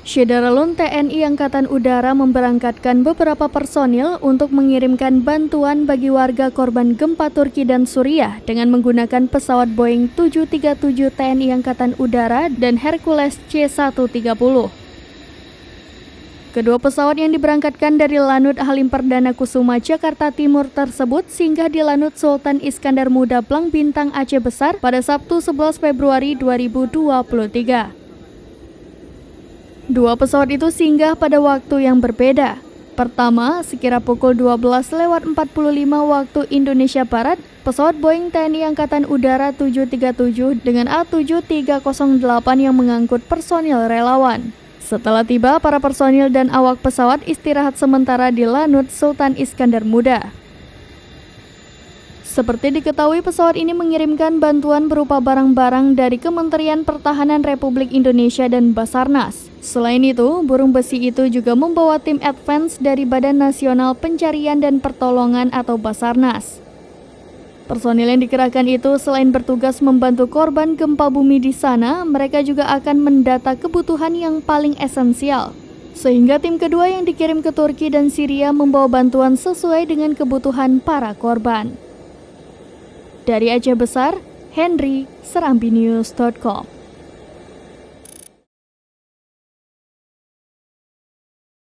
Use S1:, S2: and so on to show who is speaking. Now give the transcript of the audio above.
S1: Syederalun TNI Angkatan Udara memberangkatkan beberapa personil untuk mengirimkan bantuan bagi warga korban gempa Turki dan Suriah dengan menggunakan pesawat Boeing 737 TNI Angkatan Udara dan Hercules C-130. Kedua pesawat yang diberangkatkan dari Lanut Halim Perdana Kusuma, Jakarta Timur tersebut singgah di Lanut Sultan Iskandar Muda Blang Bintang Aceh Besar pada Sabtu 11 Februari 2023. Dua pesawat itu singgah pada waktu yang berbeda. Pertama, sekira pukul 12:45 waktu Indonesia Barat, pesawat Boeing TNI Angkatan Udara 737 dengan A7308 yang mengangkut personil relawan. Setelah tiba, para personil dan awak pesawat istirahat sementara di Lanut Sultan Iskandar Muda. Seperti diketahui, pesawat ini mengirimkan bantuan berupa barang-barang dari Kementerian Pertahanan Republik Indonesia dan Basarnas. Selain itu, burung besi itu juga membawa tim advance dari Badan Nasional Pencarian dan Pertolongan atau Basarnas. Personil yang dikerahkan itu selain bertugas membantu korban gempa bumi di sana, mereka juga akan mendata kebutuhan yang paling esensial. Sehingga tim kedua yang dikirim ke Turki dan Syria membawa bantuan sesuai dengan kebutuhan para korban. Dari Aceh Besar, Henry, serambinews.com.